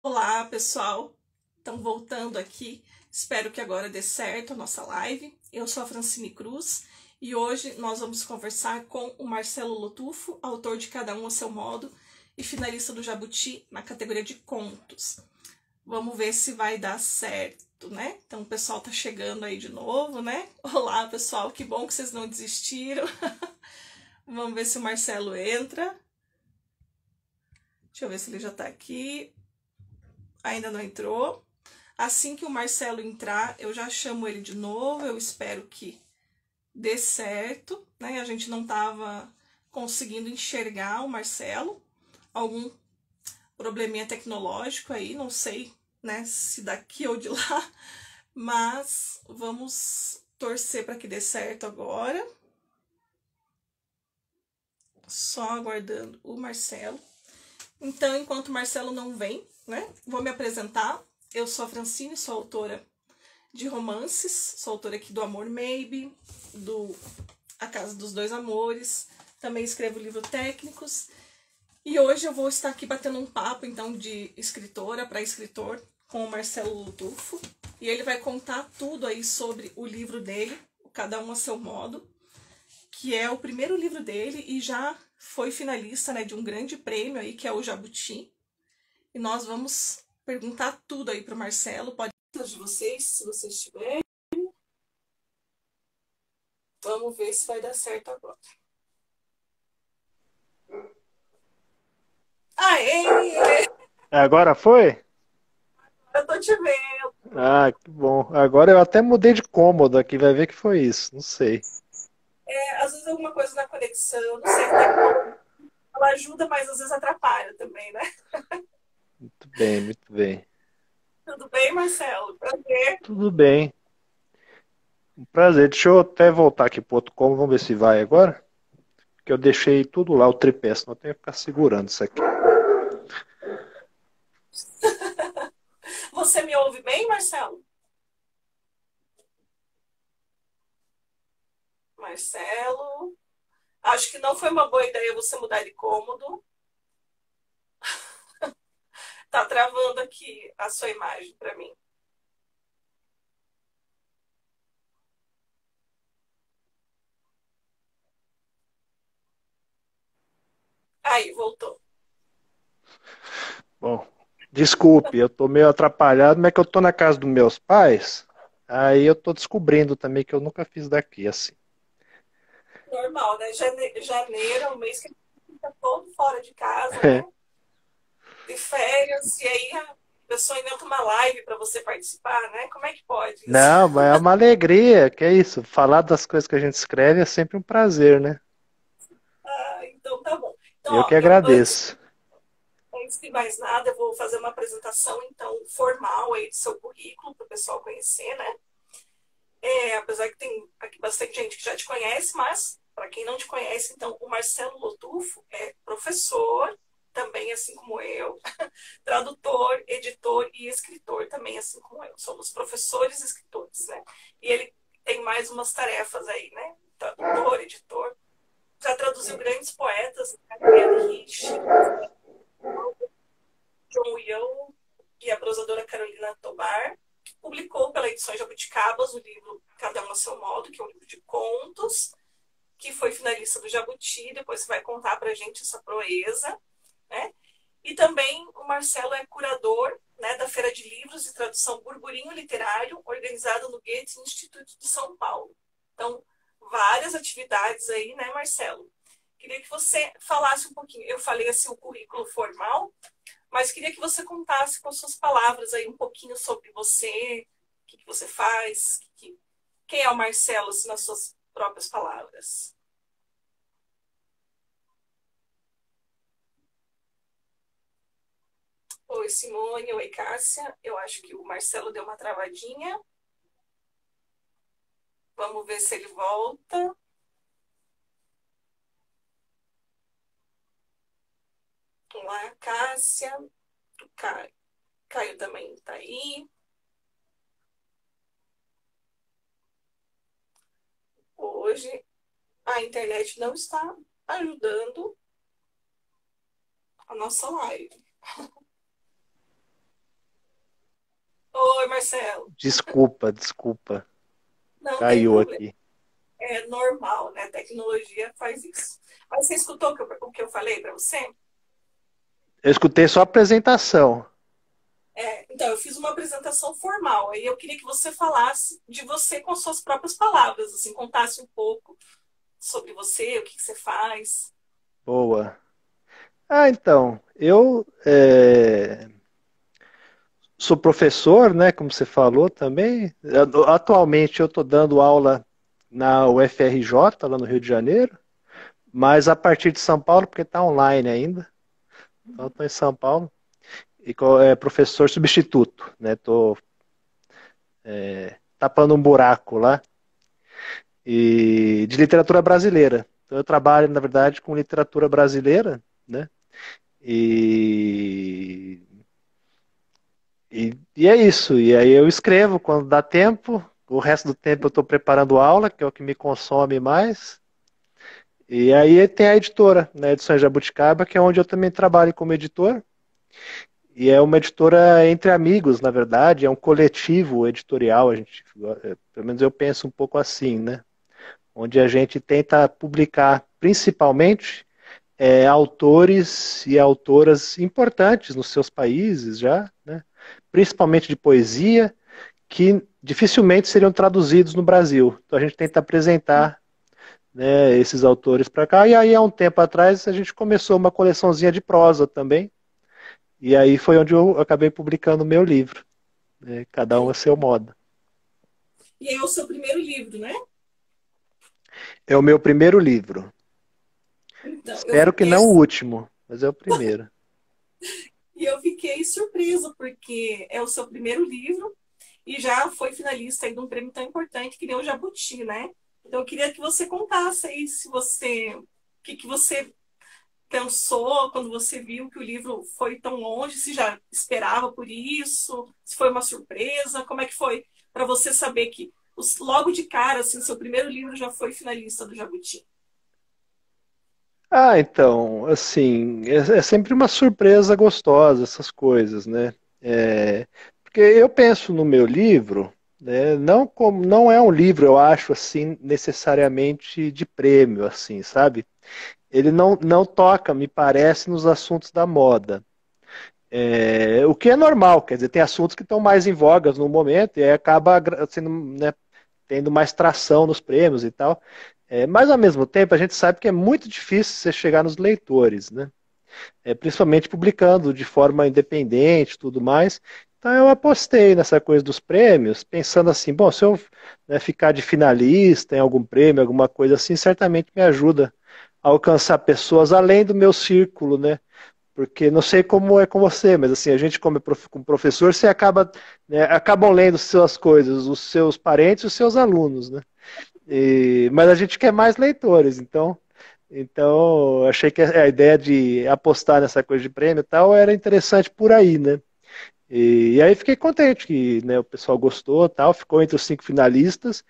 Olá, pessoal. Então, voltando aqui, espero que agora dê certo a nossa live. Eu sou a Francine Cruz e hoje nós vamos conversar com o Marcelo Lotufo, autor de Cada Um a Seu Modo e finalista do Jabuti na categoria de contos. Vamos ver se vai dar certo, né? Então, o pessoal tá chegando aí de novo, né? Olá, pessoal, que bom que vocês não desistiram. Vamos ver se o Marcelo entra. Deixa eu ver se ele já tá aqui. Ainda não entrou. Assim que o Marcelo entrar, eu já chamo ele de novo. Eu espero que dê certo, né? A gente não estava conseguindo enxergar o Marcelo. Algum probleminha tecnológico aí, não sei, né? Se daqui ou de lá. Mas vamos torcer para que dê certo agora. Só aguardando o Marcelo. Então, enquanto o Marcelo não vem, né? Vou me apresentar. Eu sou a Francine, sou autora de romances, sou autora aqui do Amor Maybe, do A Casa dos Dois Amores, também escrevo livros técnicos. E hoje eu vou estar aqui batendo um papo, então, de escritora para escritor com o Marcelo Lotufo. E ele vai contar tudo aí sobre o livro dele, Cada Um a Seu Modo, que é o primeiro livro dele e já foi finalista, né, de um grande prêmio aí, que é o Jabuti. E nós vamos perguntar tudo aí para o Marcelo. Pode de vocês, se vocês tiverem. Vamos ver se vai dar certo agora. Aê! Agora foi? Eu tô te vendo. Ah, que bom. Agora eu até mudei de cômodo aqui, vai ver que foi isso. Não sei. Às vezes alguma coisa na conexão, não sei, tecnologia, ela ajuda, mas às vezes atrapalha também, né? Muito bem, muito bem. Tudo bem, Marcelo? Prazer. Tudo bem. Um prazer. Deixa eu até voltar aqui pro outro cômodo, vamos ver se vai agora. Porque eu deixei tudo lá, o tripé, senão eu tenho que ficar segurando isso aqui. Você me ouve bem, Marcelo? Marcelo, acho que não foi uma boa ideia você mudar de cômodo. Tá travando aqui a sua imagem para mim. Aí, voltou. Bom, desculpe, eu tô meio atrapalhado, mas é que eu tô na casa dos meus pais. Aí eu tô descobrindo também que eu nunca fiz daqui assim. Normal, né? Janeiro é um mês que a gente fica todo fora de casa, né? De férias, e aí a pessoa inventa uma live para você participar, né? Como é que pode isso? Não, mas é uma alegria, que é isso. Falar das coisas que a gente escreve é sempre um prazer, né? Ah, então tá bom. Então, Eu ó, que eu, antes, agradeço. antes de mais nada, eu vou fazer uma apresentação, então, formal aí do seu currículo para o pessoal conhecer, né? Apesar que tem aqui bastante gente que já te conhece, mas para quem não te conhece, então, o Marcelo Lotufo é professor, também assim como eu, tradutor, editor e escritor também assim como eu. Somos professores e escritores, né? E ele tem mais umas tarefas aí, né? Tradutor, editor. Já traduziu grandes poetas, né? Friedrich, John Young e a prosadora Carolina Tobar. Publicou pela edição Jabuticabas o livro Cada Um a Seu Modo, que é um livro de contos, que foi finalista do Jabuti. Depois você vai contar para a gente essa proeza, né? E também o Marcelo é curador, né, da Feira de Livros e Tradução Burburinho Literário, organizada no Goethe Instituto de São Paulo. Então, várias atividades aí, né, Marcelo? Queria que você falasse um pouquinho. Eu falei assim o currículo formal, mas queria que você contasse com suas palavras aí um pouquinho sobre você, o que você faz, quem é o Marcelo, assim, nas suas próprias palavras. Oi, Simone. Oi, Cássia. Eu acho que o Marcelo deu uma travadinha. Vamos ver se ele volta. Olá, Cássia. O Caio também está aí. Hoje a internet não está ajudando a nossa live. Marcelo. Desculpa, desculpa. Não tem Caiu problema. aqui. É normal, né? A tecnologia faz isso. Mas você escutou o que eu falei para você? Eu escutei só a apresentação. Então, eu fiz uma apresentação formal. Aí eu queria que você falasse de você com suas próprias palavras, assim, contasse um pouco sobre você, o que você faz. Boa. Ah, então, eu sou professor, né, como você falou também. Atualmente eu estou dando aula na UFRJ, lá no Rio de Janeiro, mas a partir de São Paulo, porque está online ainda. Então, estou em São Paulo e professor substituto, né? Estou tapando um buraco lá e de literatura brasileira. Então, eu trabalho, na verdade, com literatura brasileira, né? E, e é isso. E aí eu escrevo quando dá tempo. O resto do tempo eu estou preparando aula, que é o que me consome mais. E aí tem a editora, né, Edições Jabuticaba, que é onde eu também trabalho como editor. E é uma editora entre amigos, na verdade, é um coletivo editorial, a gente, pelo menos eu penso um pouco assim, né? Onde a gente tenta publicar principalmente autores e autoras importantes nos seus países já, né? Principalmente de poesia, que dificilmente seriam traduzidos no Brasil. Então a gente tenta apresentar, né, esses autores para cá. E aí, há um tempo atrás, a gente começou uma coleçãozinha de prosa também. E aí foi onde eu acabei publicando o meu livro, né, Cada um a seu modo. E é o seu primeiro livro, né? É o meu primeiro livro. Então, eu Espero que fiquei, não o último, mas é o primeiro. eu fiquei surpresa, porque é o seu primeiro livro e já foi finalista aí de um prêmio tão importante que nem o Jabuti, né? Então, eu queria que você contasse aí se você, o que você pensou quando você viu que o livro foi tão longe, se já esperava por isso, se foi uma surpresa, como é que foi para você saber que logo de cara, assim, seu primeiro livro já foi finalista do Jabuti? Ah, então, assim, é sempre uma surpresa gostosa essas coisas, né? Porque eu penso no meu livro, né, não como, não é um livro, eu acho, assim, necessariamente de prêmio, assim, sabe? Ele não toca, me parece, nos assuntos da moda. O que é normal, quer dizer, tem assuntos que estão mais em vogas no momento e aí acaba sendo, né, tendo mais tração nos prêmios e tal. Mas ao mesmo tempo a gente sabe que é muito difícil você chegar nos leitores, né? Principalmente publicando de forma independente e tudo mais. Então eu apostei nessa coisa dos prêmios, pensando assim, bom, se eu, né, ficar de finalista em algum prêmio, alguma coisa assim, certamente me ajuda a alcançar pessoas além do meu círculo, né? Porque não sei como é com você, mas assim, a gente como professor, você acaba, né, acabam lendo suas coisas, os seus parentes e os seus alunos, né? Mas a gente quer mais leitores, então achei que a ideia de apostar nessa coisa de prêmio e tal era interessante por aí, né? E aí fiquei contente que, né, o pessoal gostou, tal, ficou entre os 5 finalistas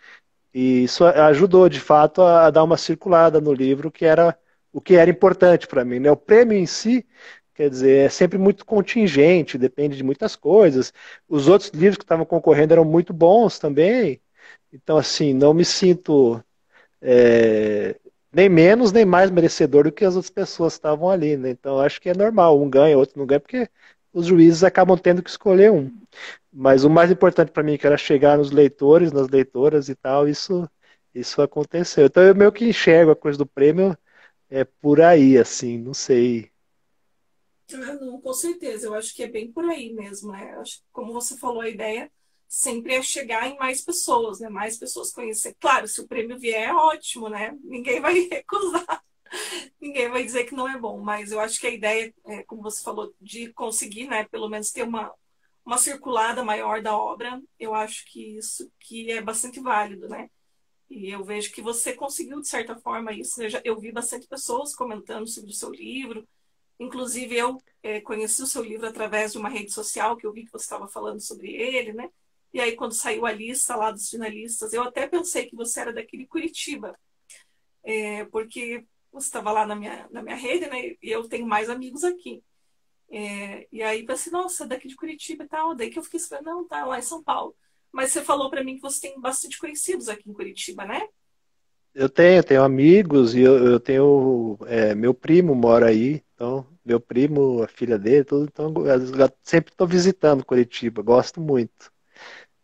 e isso ajudou de fato a dar uma circulada no livro, que era o que era importante para mim, né? O prêmio em si, quer dizer, é sempre muito contingente, depende de muitas coisas. Os outros livros que estavam concorrendo eram muito bons também, então assim, não me sinto é, nem menos nem mais merecedor do que as outras pessoas que estavam ali, né? Então acho que é normal, um ganha, outro não ganha, porque os juízes acabam tendo que escolher um. Mas o mais importante para mim, que era chegar nos leitores, nas leitoras e tal, isso aconteceu. Então eu meio que enxergo a coisa do prêmio por aí, assim, não sei. Ah, não, com certeza, eu acho que é bem por aí mesmo, né? Eu acho que, como você falou, a ideia sempre é chegar em mais pessoas, né? Mais pessoas conhecer. Claro, se o prêmio vier, é ótimo, né? Ninguém vai recusar, ninguém vai dizer que não é bom, mas eu acho que a ideia, como você falou, de conseguir, né, pelo menos ter uma circulada maior da obra, eu acho que isso que é bastante válido, né? E eu vejo que você conseguiu, de certa forma, isso. Eu vi bastante pessoas comentando sobre o seu livro. Inclusive, eu conheci o seu livro através de uma rede social que eu vi que você estava falando sobre ele, né? E aí, quando saiu a lista lá dos finalistas, eu até pensei que você era daquele Curitiba, porque você estava lá na minha rede, né? E eu tenho mais amigos aqui. E aí pensei, nossa, daqui de Curitiba e tal. Daí que eu fiquei esperando, não, tá lá em São Paulo. Mas você falou para mim que você tem bastante conhecidos aqui em Curitiba, né? Eu tenho amigos e eu tenho. Meu primo mora aí, então, meu primo, a filha dele, tudo, então eu sempre estou visitando Curitiba, gosto muito.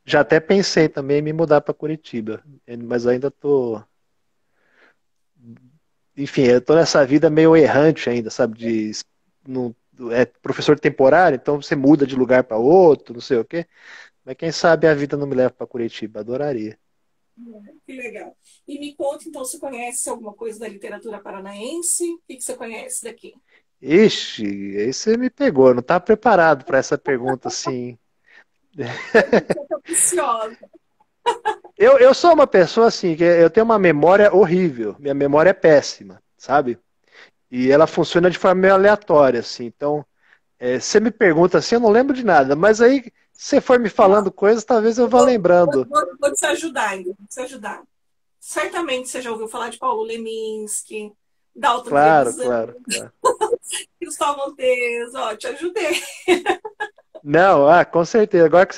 Já até pensei também em me mudar para Curitiba, mas ainda estou. Enfim, eu estou nessa vida meio errante ainda, sabe? Não, é professor temporário, então você muda de lugar para outro, não sei o quê. Mas quem sabe a vida não me leva para Curitiba, adoraria. Que legal. E me conta, então, você conhece alguma coisa da literatura paranaense? O que você conhece daqui? Ixi, aí você me pegou, eu não estava preparado para essa pergunta assim. Eu tô ansiosa. Eu sou uma pessoa assim, que eu tenho uma memória horrível, minha memória é péssima, sabe? E ela funciona de forma meio aleatória, assim. Então, você me pergunta assim, eu não lembro de nada, mas aí, se você for me Ó, falando coisas, talvez eu eu vá lembrando. vou te ajudar ainda, vou te ajudar. Certamente você já ouviu falar de Paulo Leminski, Dalton Claro, Trevisan, claro, claro. Cristóvão Montes, ó, te ajudei. Não, com certeza. Agora que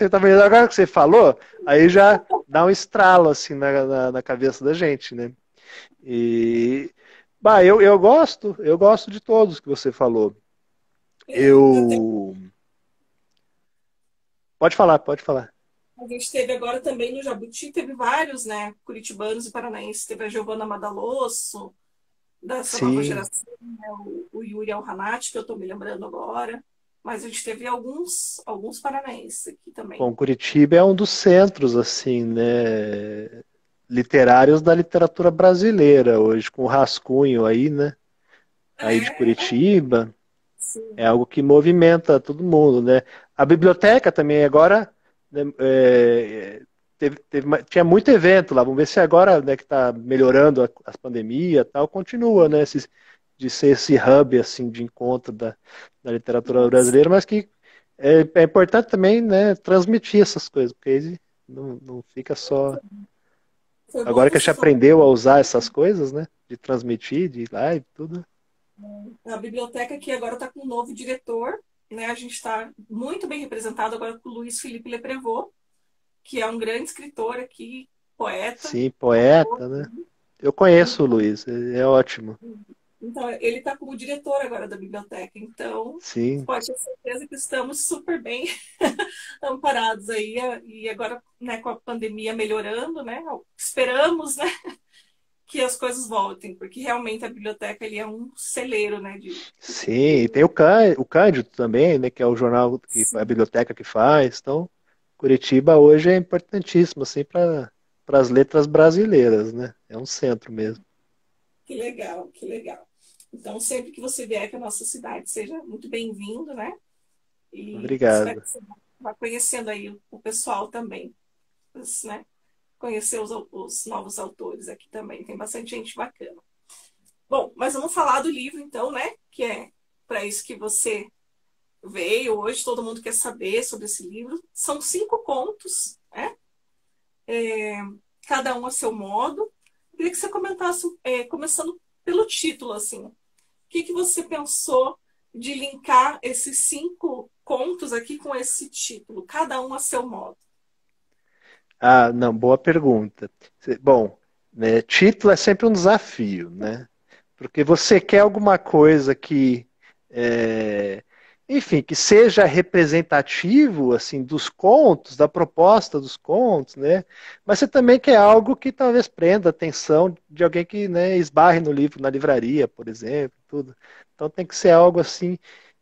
você falou, aí já dá um estralo assim na cabeça da gente, né? E bah, eu gosto de todos que você falou. Até Eu Pode falar, pode falar. a gente teve agora também no Jabuti, teve vários, né, curitibanos e paranaenses, teve a Giovanna Madalosso, dessa nova Sim, geração, né, o Yuri Alhanati, que eu estou me lembrando agora, mas a gente teve alguns paranaenses aqui também. bom, Curitiba é um dos centros assim, né, literários da literatura brasileira hoje, com o Rascunho aí, né, aí de É, Curitiba, é sim. algo que movimenta todo mundo, né? A biblioteca também agora, né, tinha muito evento lá. Vamos ver se agora, né, que está melhorando as pandemias, e tal, continua, né, de ser esse hub assim de encontro da literatura Nossa, brasileira, mas que é importante também, né, transmitir essas coisas, porque aí não fica só. foi bom Agora que a você gente falar. aprendeu a usar essas coisas, né, de transmitir, de live, tudo. A biblioteca aqui agora está com um novo diretor, né? A gente está muito bem representado agora com o Luiz Felipe Leprevot, que é um grande escritor aqui, poeta, Sim, autor. poeta, né? Eu conheço o Luiz, é ótimo. Então, ele está como diretor agora da biblioteca. Então, Sim, pode ter certeza que estamos super bem amparados aí. E agora, né, com a pandemia melhorando, né? Esperamos, né, que as coisas voltem, porque realmente a biblioteca ele é um celeiro, né, de sim. E tem cultura. o Cândido também, né? Que é o jornal a Sim, biblioteca que faz. Então, Curitiba hoje é importantíssimo, assim, para as letras brasileiras, né? É um centro mesmo. que legal, que legal. Então, sempre que você vier para a nossa cidade, seja muito bem-vindo, né? E espero Obrigado. que você vá conhecendo aí o pessoal também, né? Conhecer os novos autores aqui também. Tem bastante gente bacana. Bom, mas vamos falar do livro, então, né? Que é para isso que você veio hoje. Todo mundo quer saber sobre esse livro. São 5 contos, né? Cada um a seu modo. Queria que você comentasse, começando pelo título, assim. O que você pensou de linkar esses 5 contos aqui com esse título? Cada um a seu modo. Ah, não, boa pergunta. Bom, né, título é sempre um desafio, né? Porque você quer alguma coisa que, é, enfim, que seja representativo, assim, dos contos, da proposta dos contos, né? Mas você também quer algo que talvez prenda a atenção de alguém que, né, esbarre no livro, na livraria, por exemplo, tudo. Então tem que ser algo assim.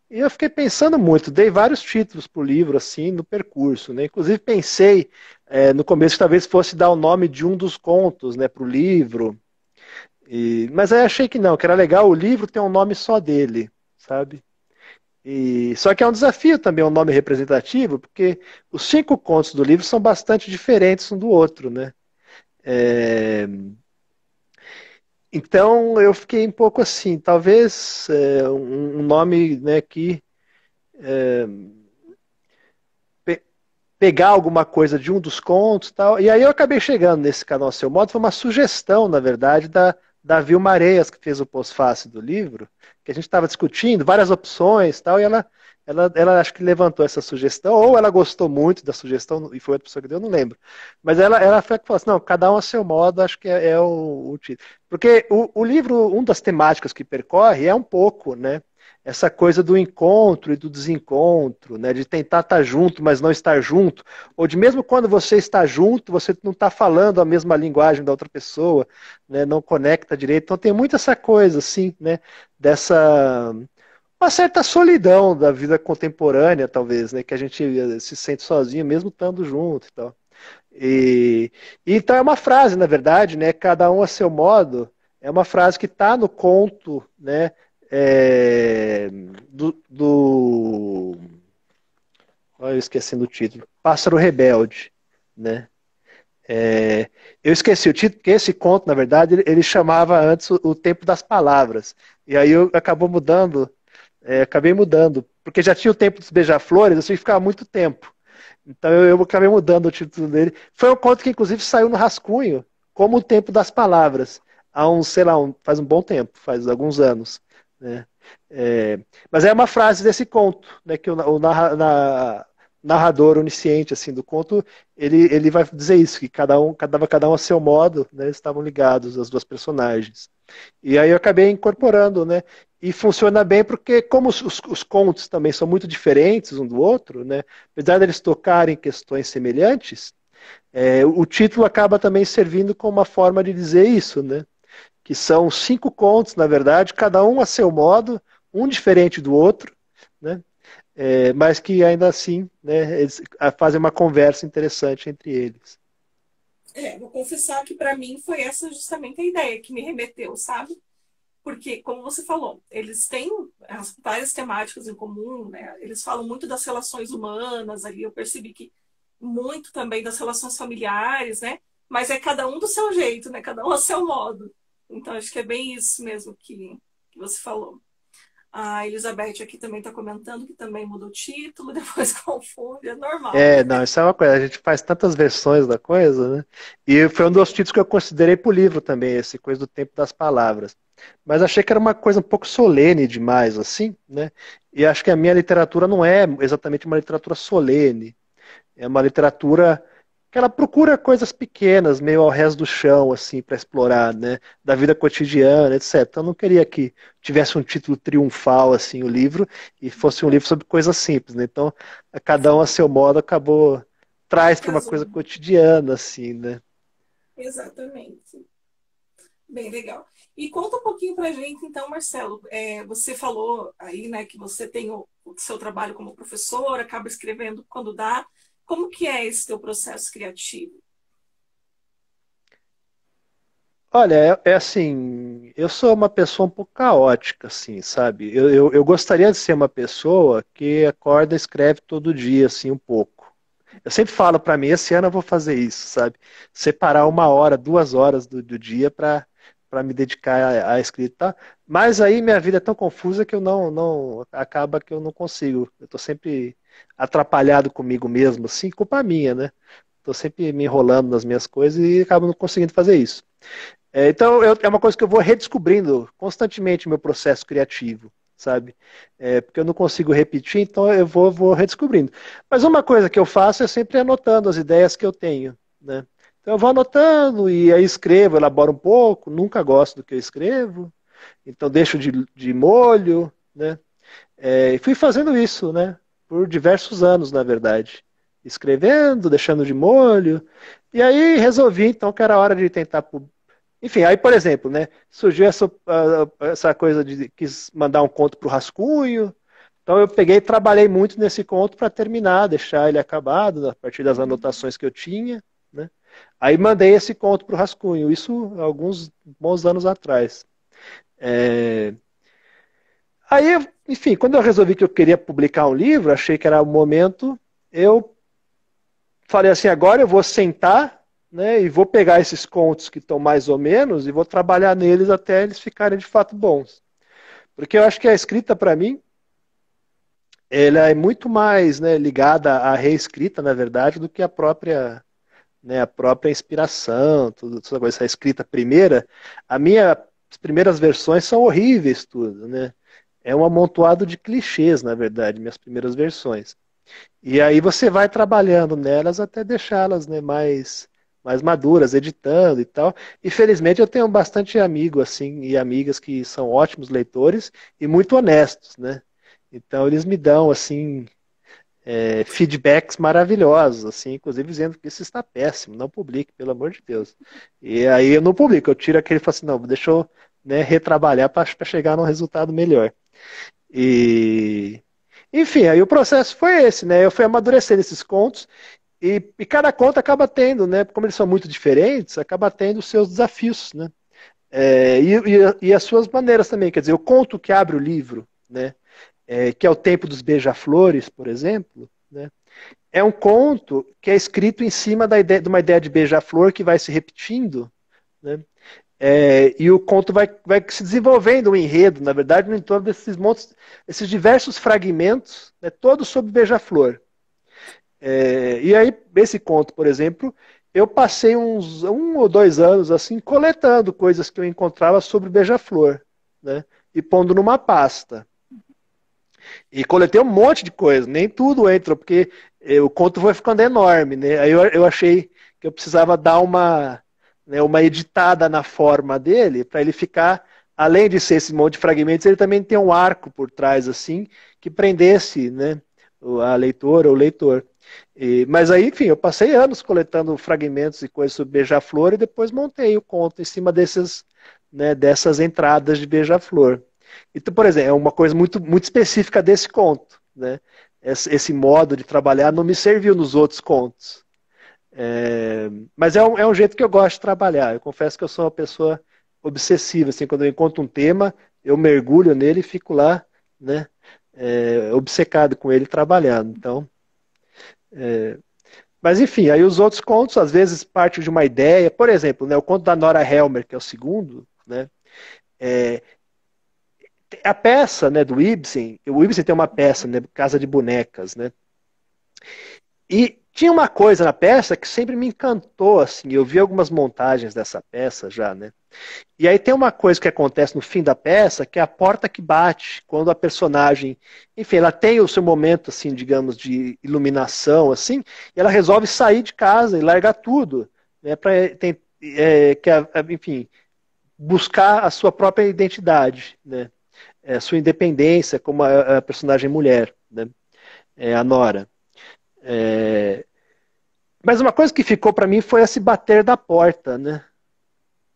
E eu fiquei pensando muito, dei vários títulos para o livro, assim, no percurso, né? Inclusive pensei, no começo que talvez fosse dar o nome de um dos contos, né, para o livro. Mas aí achei que não, que era legal o livro ter um nome só dele, sabe? Só que é um desafio também um nome representativo, porque os 5 contos do livro são bastante diferentes um do outro, né? É, Então eu fiquei um pouco assim, talvez um nome, né, que pe- pegar alguma coisa de um dos contos e tal. E aí eu acabei chegando nesse canal Seu Modo, foi uma sugestão, na verdade, da Vilma Areias, que fez o pós-fácil do livro, que que a gente estava discutindo, várias opções e tal, e ela acho que levantou essa sugestão, ou ela gostou muito da sugestão, e foi outra pessoa que deu, eu não lembro. Mas ela foi que falou assim, não, cada um a seu modo, acho que é o título. Porque o livro, uma das temáticas que percorre é um pouco, né? Essa coisa do encontro e do desencontro, né? De tentar estar junto, mas não estar junto. Ou de mesmo quando você está junto, você não está falando a mesma linguagem da outra pessoa, né? Não conecta direito. Então tem muito essa coisa, assim, né? Dessa uma certa solidão da vida contemporânea, talvez, né? Que a gente se sente sozinho, mesmo estando junto e tal. Então é uma frase, na verdade, né? Cada um a seu modo. É uma frase que está no conto, né? É, do olha, eu esqueci do título. Pássaro Rebelde, né? É, eu esqueci o título, porque esse conto, na verdade, ele chamava antes o Tempo das Palavras. E aí eu acabou mudando, acabei mudando, porque já tinha o Tempo dos Beija-Flores, eu tinha que ficar muito tempo. Então eu acabei mudando o título dele. Foi um conto que, inclusive, saiu no Rascunho, como o Tempo das Palavras, há uns, sei lá, faz um bom tempo, faz alguns anos. Né? Mas é uma frase desse conto, né, que narrador onisciente assim, do conto, ele vai dizer isso, que cada um a seu modo, né, estavam ligados, as duas personagens. E aí eu acabei incorporando, né? E funciona bem porque, como os contos também são muito diferentes um do outro, né? Apesar deles tocarem questões semelhantes, o título acaba também servindo como uma forma de dizer isso, né? Que são 5 contos, na verdade, cada um a seu modo, um diferente do outro, né? Mas que ainda assim, né, eles fazem uma conversa interessante entre eles. Vou confessar que para mim foi essa justamente a ideia que me remeteu, sabe? Porque, como você falou, eles têm as várias temáticas em comum, né? Eles falam muito das relações humanas, ali eu percebi que muito também das relações familiares, né? Mas é cada um do seu jeito, né? Cada um ao seu modo. Então, acho que é bem isso mesmo que você falou. A Elizabeth aqui também está comentando que também muda o título, depois confunde, é normal, né? Não, isso é uma coisa, a gente faz tantas versões da coisa, né? E foi um dos títulos que eu considerei pro livro também, esse coisa do tempo das palavras. Mas achei que era uma coisa um pouco solene demais, assim, né? E acho que a minha literatura não é exatamente uma literatura solene. É uma literatura que ela procura coisas pequenas, meio ao resto do chão, assim, para explorar, né? Da vida cotidiana, etc. Então, eu não queria que tivesse um título triunfal, assim, o livro, e fosse um livro sobre coisas simples, né? Então, a cada um a seu modo acabou traz para uma Casou. coisa cotidiana, assim, né? Exatamente. Bem legal. E conta um pouquinho pra gente, então, Marcelo. Você falou aí, né, que você tem o seu trabalho como professor, acaba escrevendo quando dá. Como que é esse teu processo criativo? Olha, é assim, eu sou uma pessoa um pouco caótica, assim, sabe? Eu gostaria de ser uma pessoa que acorda e escreve todo dia, assim, um pouco. Eu sempre falo para mim, esse ano eu vou fazer isso, sabe? Separar 1 hora, 2 horas do dia para me dedicar à escrita. Mas aí minha vida é tão confusa que eu não acaba que eu não consigo. Eu tô sempre atrapalhado comigo mesmo, assim, culpa minha, né? Tô sempre me enrolando nas minhas coisas e acabo não conseguindo fazer isso. Então, é uma coisa que eu vou redescobrindo constantemente meu processo criativo, sabe? Porque eu não consigo repetir, então eu vou redescobrindo. Mas uma coisa que eu faço é sempre anotando as ideias que eu tenho, né? Então eu vou anotando e aí escrevo, elaboro um pouco, nunca gosto do que eu escrevo, então deixo de molho, né? E fui fazendo isso, né? Por diversos anos, na verdade. Escrevendo, deixando de molho. E aí resolvi, então, que era hora de tentar enfim, aí, por exemplo, né, surgiu essa coisa de quis mandar um conto para o rascunho. Então eu peguei e trabalhei muito nesse conto para terminar, deixar ele acabado, a partir das anotações que eu tinha. Né? Aí mandei esse conto para o rascunho, isso alguns bons anos atrás. É... Aí, enfim, quando eu resolvi que eu queria publicar um livro, achei que era o momento, eu falei assim, agora eu vou sentar, né, e vou pegar esses contos que estão mais ou menos e vou trabalhar neles até eles ficarem de fato bons. Porque eu acho que a escrita, para mim, ela é muito mais, né, ligada à reescrita, na verdade, do que a própria inspiração, tudo, toda essa escrita primeira. As primeiras versões são horríveis, tudo, né? é um amontoado de clichês, na verdade, minhas primeiras versões. E aí você vai trabalhando nelas até deixá-las, né, mais maduras, editando e tal. E felizmente eu tenho bastante amigo assim e amigas que são ótimos leitores e muito honestos, né? Então eles me dão assim feedbacks maravilhosos, assim, inclusive dizendo que isso está péssimo, não publique, pelo amor de Deus. E aí eu não publico, eu tiro aquele e falo assim, não, deixa eu, né, retrabalhar para chegar num resultado melhor. E enfim, aí o processo foi esse, né? Eu fui amadurecendo esses contos e cada conto acaba tendo, né? Como eles são muito diferentes, acaba tendo os seus desafios, né? E as suas maneiras também. Quer dizer, o conto que abre o livro, né? Que é o Tempo dos Beija-Flores, por exemplo, né? É um conto que é escrito em cima de uma ideia de beija-flor que vai se repetindo, né? E o conto vai se desenvolvendo, o enredo, na verdade, no entorno desses montes, esses diversos fragmentos, né, todos sobre beija-flor. E aí, esse conto, por exemplo, eu passei uns 1 ou 2 anos assim coletando coisas que eu encontrava sobre beija-flor, né, e pondo numa pasta. E coletei um monte de coisa, nem tudo entra, porque o conto foi ficando enorme, né? Aí eu achei que eu precisava dar uma editada na forma dele, para ele ficar, além de ser esse monte de fragmentos, ele também tem um arco por trás, assim, que prendesse, né, a leitora ou o leitor. Mas aí, enfim, eu passei anos coletando fragmentos e coisas sobre beija-flor e depois montei o conto em cima né, dessas entradas de beija-flor. Então, por exemplo, é uma coisa muito específica desse conto, né? Esse modo de trabalhar não me serviu nos outros contos. Mas é um jeito que eu gosto de trabalhar. Eu confesso que eu sou uma pessoa obsessiva. Assim, quando eu encontro um tema, eu mergulho nele e fico lá, né, obcecado com ele trabalhando. Então, mas enfim, aí os outros contos às vezes partem de uma ideia. Por exemplo, né, o conto da Nora Helmer, que é o segundo, né, é, a peça, né, do Ibsen. O Ibsen tem uma peça, né, Casa de Bonecas, né? E tinha uma coisa na peça que sempre me encantou, assim. Eu vi algumas montagens dessa peça já, né? E aí tem uma coisa que acontece no fim da peça, que é a porta que bate, quando a personagem, enfim, ela tem o seu momento, assim, digamos, de iluminação, assim, e ela resolve sair de casa e largar tudo, né, para, enfim, buscar a sua própria identidade, né, a sua independência como a personagem mulher, né, a Nora. Mas uma coisa que ficou para mim foi esse bater da porta, né?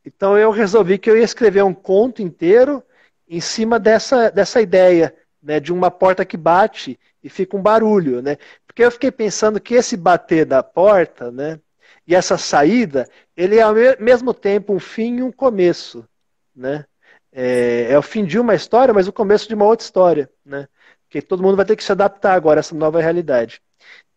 Então eu resolvi que eu ia escrever um conto inteiro em cima dessa ideia, né, de uma porta que bate e fica um barulho, né? Porque eu fiquei pensando que esse bater da porta, né, e essa saída, ele é ao mesmo tempo um fim e um começo, né? É o fim de uma história, mas o começo de uma outra história, né? Porque todo mundo vai ter que se adaptar agora a essa nova realidade.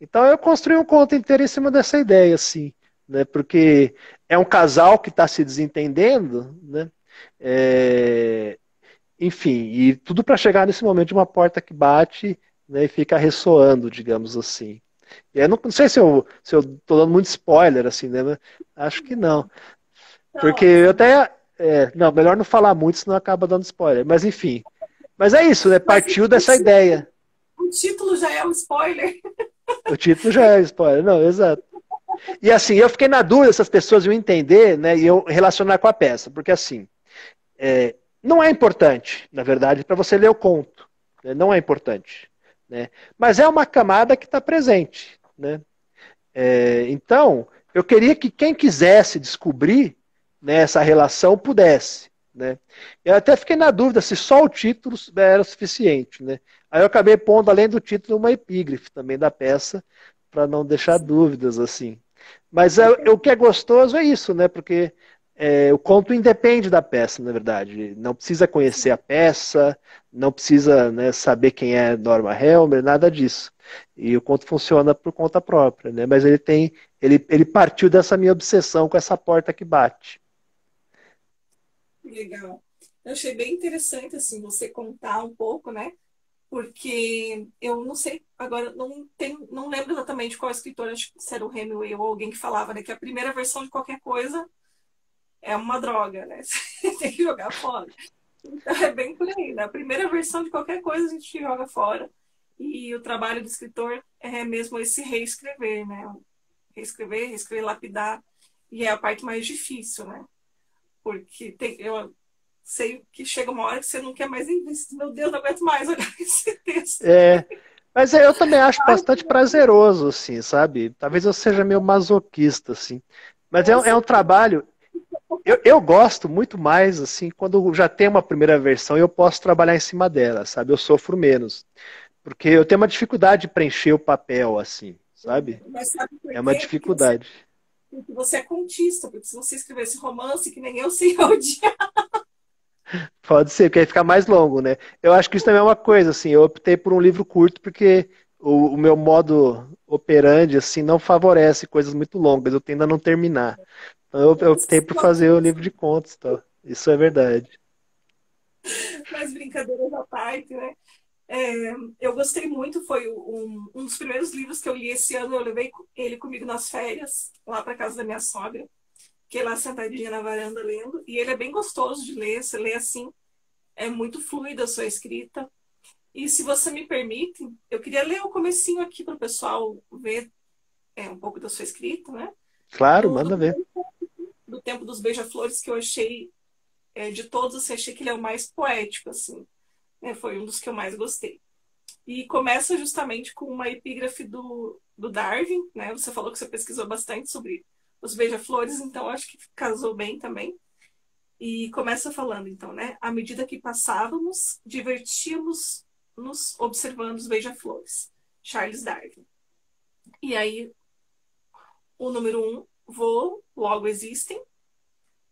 Então eu construí um conto inteiro em cima dessa ideia, assim, né? Porque é um casal que está se desentendendo, né? É, enfim, e tudo para chegar nesse momento de uma porta que bate, né, e fica ressoando, digamos assim. E eu não sei se eu tô dando muito spoiler, assim, né? Mas acho que não. Porque Não, eu até. Não, melhor não falar muito, senão acaba dando spoiler. Mas enfim. Mas é isso, né? mas Partiu dessa ideia. o título já é um spoiler. O título já é spoiler. Não, exato. E assim, eu fiquei na dúvida se as pessoas iam entender, né, e eu relacionar com a peça, porque assim, não é importante, na verdade, para você ler o conto, né, não é importante, né, mas é uma camada que está presente, né. Então, eu queria que quem quisesse descobrir, né, essa relação pudesse, né. Eu até fiquei na dúvida se só o título era o suficiente, né. Aí eu acabei pondo, além do título, uma epígrafe também da peça, para não deixar dúvidas assim. Mas o que é gostoso é isso, né? Porque o conto independe da peça, na verdade. Não precisa conhecer a peça, não precisa, né, saber quem é Norma Helmer, nada disso. E o conto funciona por conta própria, né? Mas ele partiu dessa minha obsessão com essa porta que bate. Legal. Eu achei bem interessante assim você contar um pouco, né? Porque eu não sei, agora não lembro exatamente qual escritor, acho que era o Hemingway ou alguém que falava, né, que a primeira versão de qualquer coisa é uma droga, né? Você tem que jogar fora. Então é bem por aí, né? A primeira versão de qualquer coisa a gente joga fora. E o trabalho do escritor é mesmo esse reescrever, né? Reescrever, reescrever, lapidar. E é a parte mais difícil, né? Porque eu sei que chega uma hora que você não quer mais ir. Meu Deus, não aguento mais olhar esse texto. É, mas eu também acho bastante prazeroso, assim, sabe? Talvez eu seja meio masoquista, assim. Mas é um Nossa, trabalho. Eu gosto muito mais, assim, quando já tem uma primeira versão e eu posso trabalhar em cima dela, sabe? Eu sofro menos. Porque eu tenho uma dificuldade de preencher o papel, assim, sabe? mas sabe por É uma quê? dificuldade. Porque você é contista, porque se você escrevesse romance, que nem eu sei odiar. Pode ser, porque aí fica mais longo, né? Eu acho que isso também é uma coisa, assim, eu optei por um livro curto porque o meu modo operandi, assim, não favorece coisas muito longas, eu tendo a não terminar. Então eu optei por fazer o livro de contos, tá? Isso é verdade. Mas brincadeiras à parte, né? Eu gostei muito, foi um dos primeiros livros que eu li esse ano. Eu levei ele comigo nas férias, lá para casa da minha sogra. Fiquei lá sentadinha na varanda lendo. E ele é bem gostoso de ler, você lê assim, é muito fluida a sua escrita. E se você me permite, eu queria ler o comecinho aqui para o pessoal ver um pouco da sua escrita, né? Claro, Do, manda do, ver. do Tempo dos Beija-Flores, que eu achei, de todos, assim, achei que ele é o mais poético, assim. Foi um dos que eu mais gostei. E começa justamente com uma epígrafe do Darwin, né? Você falou que você pesquisou bastante sobre os beija-flores, então acho que casou bem também. E começa falando, então, né? À medida que passávamos, divertíamos-nos observando os beija-flores. Charles Darwin. E aí, o número 1, logo existem.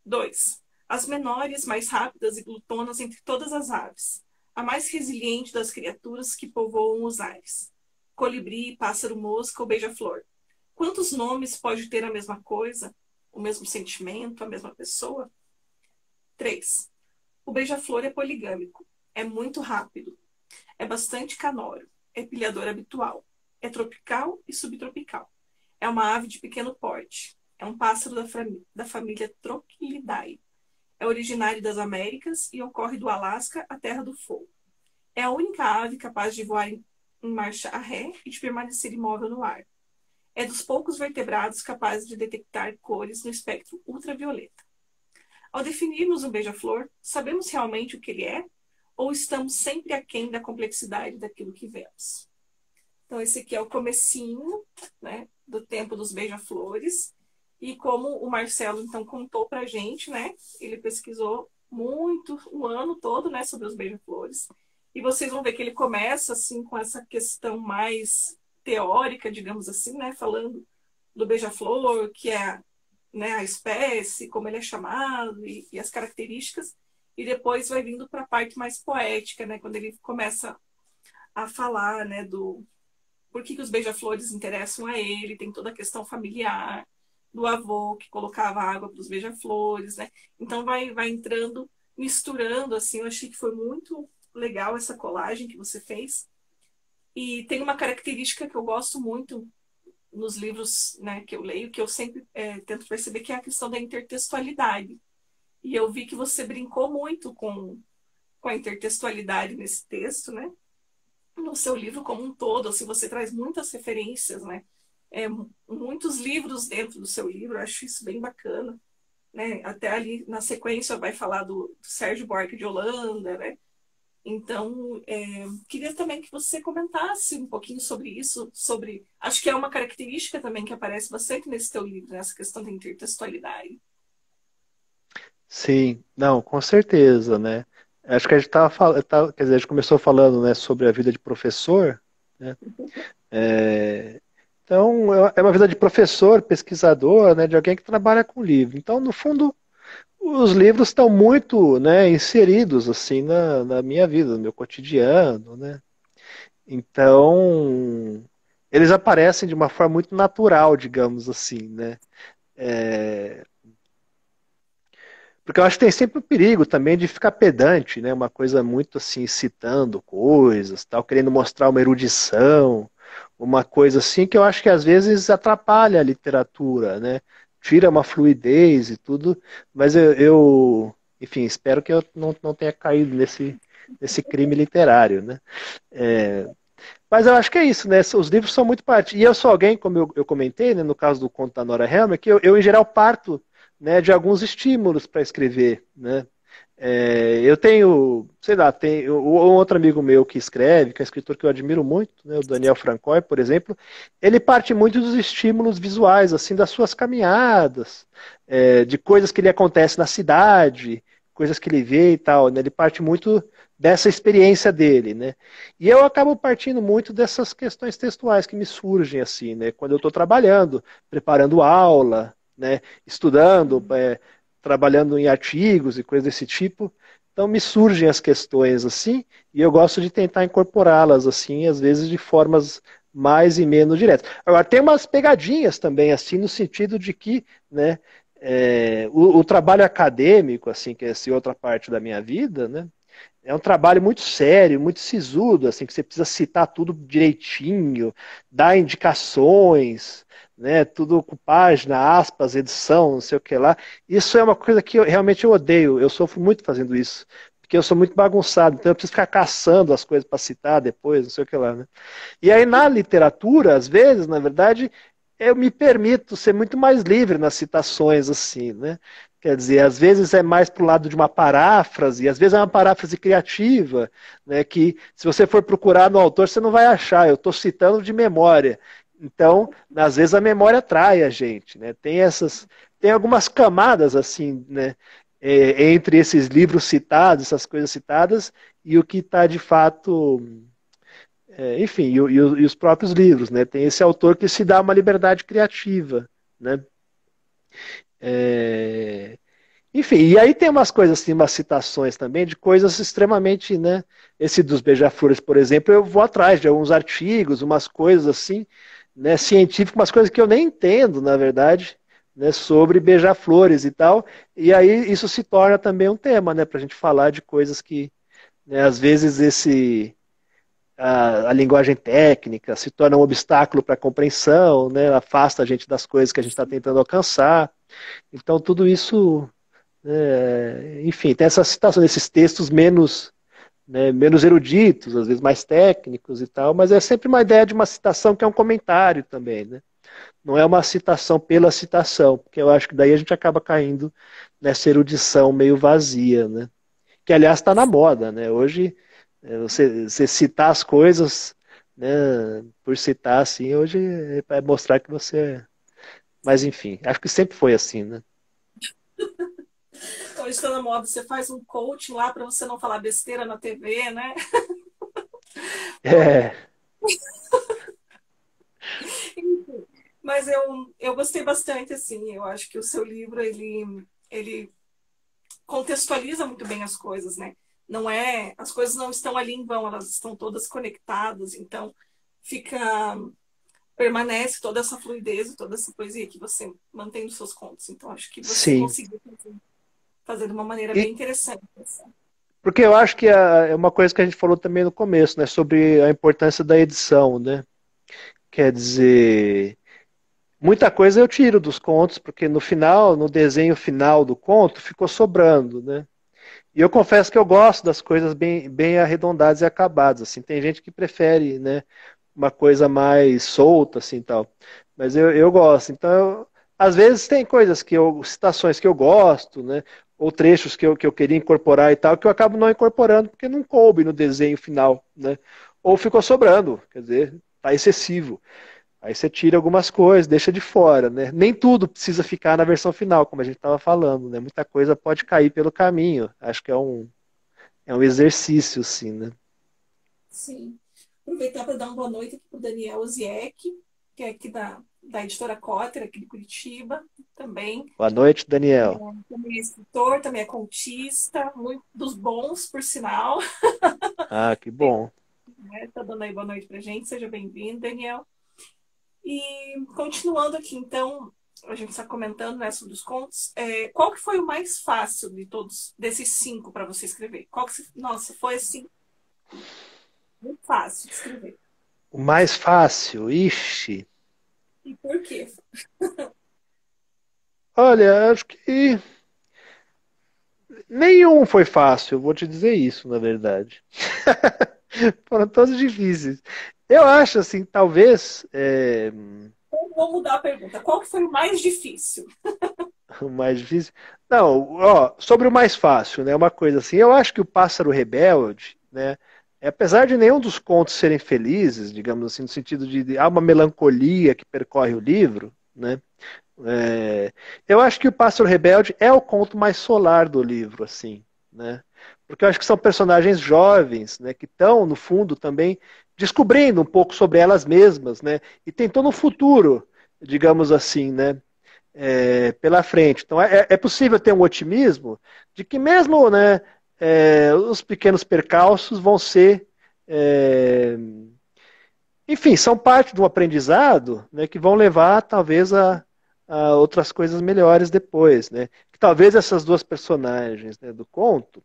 2, as menores, mais rápidas e glutonas entre todas as aves. A mais resiliente das criaturas que povoam os ares. Colibri, pássaro-mosca ou beija-flor. Quantos nomes pode ter a mesma coisa, o mesmo sentimento, a mesma pessoa? 3, o beija-flor é poligâmico. É muito rápido. É bastante canoro. É pilhador habitual. É tropical e subtropical. É uma ave de pequeno porte. É um pássaro da família Trochilidae. É originário das Américas e ocorre do Alasca à Terra do Fogo. É a única ave capaz de voar em marcha a ré e de permanecer imóvel no ar. É dos poucos vertebrados capazes de detectar cores no espectro ultravioleta. Ao definirmos um beija-flor, sabemos realmente o que ele é ou estamos sempre aquém da complexidade daquilo que vemos? Então, esse aqui é o comecinho, né, do Tempo dos Beija-Flores. E como o Marcelo, então, contou pra gente, né? Ele pesquisou muito, o ano todo, né, sobre os beija-flores. E vocês vão ver que ele começa, assim, com essa questão mais teórica, digamos assim, né? Falando do beija-flor, que é, né, a espécie, como ele é chamado e as características. E depois vai vindo para a parte mais poética, né? Quando ele começa a falar, né, do por que os beija-flores interessam a ele, tem toda a questão familiar do avô que colocava água para os beija-flores, né? Então vai entrando, misturando, assim, eu achei que foi muito legal essa colagem que você fez. E tem uma característica que eu gosto muito nos livros, né, que eu leio, que eu sempre tento perceber, que é a questão da intertextualidade. E eu vi que você brincou muito com a intertextualidade nesse texto, né? No seu livro como um todo, assim, você traz muitas referências, né? Muitos livros dentro do seu livro, eu acho isso bem bacana, né? Até ali na sequência vai falar do Sérgio Buarque de Holanda, né? Então, queria também que você comentasse um pouquinho sobre isso, sobre, acho que é uma característica também que aparece bastante nesse teu livro, nessa questão da intertextualidade. Sim, não, com certeza, né? Acho que a gente tava falando, quer dizer, a gente começou falando, né, sobre a vida de professor, né? É, então, é uma vida de professor, pesquisador, né, de alguém que trabalha com livro. Então, no fundo, os livros estão muito, né, inseridos assim na minha vida, no meu cotidiano, né? Então, eles aparecem de uma forma muito natural, digamos assim, né? É, porque eu acho que tem sempre o perigo também de ficar pedante, né? Uma coisa muito assim, citando coisas, tal, querendo mostrar uma erudição, uma coisa assim que eu acho que às vezes atrapalha a literatura, né? Tira uma fluidez e tudo, mas eu enfim, espero que eu não tenha caído nesse crime literário, né? É, mas eu acho que é isso, né? Os livros são muito parte. E eu sou alguém, como eu comentei, né, no caso do conto da Nora Helmer, que eu em geral parto, né, de alguns estímulos para escrever, né? Eu tenho, sei lá, tem um outro amigo meu que escreve, que é um escritor que eu admiro muito, né, o Daniel Francois, por exemplo, ele parte muito dos estímulos visuais, assim, das suas caminhadas, de coisas que lhe acontecem na cidade, coisas que ele vê e tal, né? Ele parte muito dessa experiência dele, né? E eu acabo partindo muito dessas questões textuais que me surgem, assim, né? Quando eu estou trabalhando, preparando aula, né? Estudando, trabalhando em artigos e coisas desse tipo. Então me surgem as questões assim, e eu gosto de tentar incorporá-las assim, às vezes de formas mais e menos diretas. Agora tem umas pegadinhas também assim, no sentido de que, né, o trabalho acadêmico, assim, que é essa outra parte da minha vida, né, é um trabalho muito sério, muito sisudo, assim, que você precisa citar tudo direitinho, dar indicações, né, tudo com página, aspas, edição, não sei o que lá. Isso é uma coisa que realmente eu odeio, eu sofro muito fazendo isso, porque eu sou muito bagunçado, então eu preciso ficar caçando as coisas para citar depois, não sei o que lá, né? E aí na literatura, às vezes, na verdade, eu me permito ser muito mais livre nas citações, assim, né? Quer dizer, às vezes é mais para o lado de uma paráfrase, às vezes é uma paráfrase criativa, né? Que se você for procurar no autor, você não vai achar. Eu estou citando de memória. Então, às vezes a memória atrai a gente, né? Tem algumas camadas assim, né? Entre esses livros citados, essas coisas citadas, e o que está de fato enfim, e os próprios livros, né? Tem esse autor que se dá uma liberdade criativa, né? É, enfim, e aí tem umas coisas assim, umas citações também de coisas extremamente, né? Esse dos beija-flores, por exemplo, eu vou atrás de alguns artigos, umas coisas assim, né? Científicas, umas coisas que eu nem entendo, na verdade, né? Sobre beija-flores e tal. E aí isso se torna também um tema, né? Para a gente falar de coisas que, né, às vezes a linguagem técnica se torna um obstáculo para a compreensão, né? Afasta a gente das coisas que a gente está tentando alcançar. Então, tudo isso, enfim, tem essa citação desses textos menos, né, menos eruditos, às vezes mais técnicos e tal, mas é sempre uma ideia de uma citação que é um comentário também, né? Não é uma citação pela citação, porque eu acho que daí a gente acaba caindo nessa erudição meio vazia, né? Que aliás está na moda, né? Hoje você citar as coisas, né, por citar assim, hoje é para mostrar que você é. Mas enfim, acho que sempre foi assim, né? Hoje está na moda, você faz um coaching lá para você não falar besteira na TV, né? É, Mas eu gostei bastante, assim, eu acho que o seu livro, ele contextualiza muito bem as coisas, né? Não é, as coisas não estão ali em vão, elas estão todas conectadas, então fica, permanece toda essa fluidez e toda essa poesia que você mantém nos seus contos. Então, acho que você sim. conseguiu fazer de uma maneira E, bem interessante. Assim. porque eu acho que é uma coisa que a gente falou também no começo, né, sobre a importância da edição, né? Quer dizer, muita coisa eu tiro dos contos, porque no final, no desenho final do conto, ficou sobrando, né? E eu confesso que eu gosto das coisas bem arredondadas e acabadas, assim. Tem gente que prefere, né, uma coisa mais solta, assim, tal. Mas eu gosto. Então, às vezes tem coisas citações que eu gosto, né, ou trechos que eu queria incorporar e tal, que eu acabo não incorporando porque não coube no desenho final, né? Ou ficou sobrando, quer dizer, tá excessivo. Aí você tira algumas coisas, deixa de fora, né? Nem tudo precisa ficar na versão final, como a gente estava falando, né? Muita coisa pode cair pelo caminho. Acho que é um exercício, sim, né? Sim. Aproveitar para dar uma boa noite aqui para o Daniel Oziek, que é aqui da editora Cotter, aqui de Curitiba, também. Boa noite, Daniel. Também é escritor, também é contista, muito dos bons, por sinal. Ah, que bom. Tá dando aí boa noite pra gente. Seja bem-vindo, Daniel. E continuando aqui, então, a gente está comentando, né, sobre os contos. Qual que foi o mais fácil de todos, desses 5 para você escrever? Nossa, foi assim, muito fácil de escrever. O mais fácil, ixi. E por quê? Olha, acho que Nenhum foi fácil, eu vou te dizer isso, na verdade. Foram todos difíceis. Eu acho assim, talvez Vou mudar a pergunta. Qual que foi o mais difícil? o mais difícil. Não, ó, sobre o mais fácil, né? Uma coisa assim, eu acho que o Pássaro Rebelde, né? Apesar de nenhum dos contos serem felizes, digamos assim, no sentido de há uma melancolia que percorre o livro, né? É, eu acho que o Pássaro Rebelde é o conto mais solar do livro, assim, né? Porque eu acho que são personagens jovens, né? Que estão, no fundo, também descobrindo um pouco sobre elas mesmas, né? E tentando um futuro, digamos assim, né? Pela frente. Então é possível ter um otimismo de que mesmo, né? Os pequenos percalços vão ser enfim, são parte de um aprendizado, né, que vão levar talvez a outras coisas melhores depois, né? Que talvez essas duas personagens, né, do conto,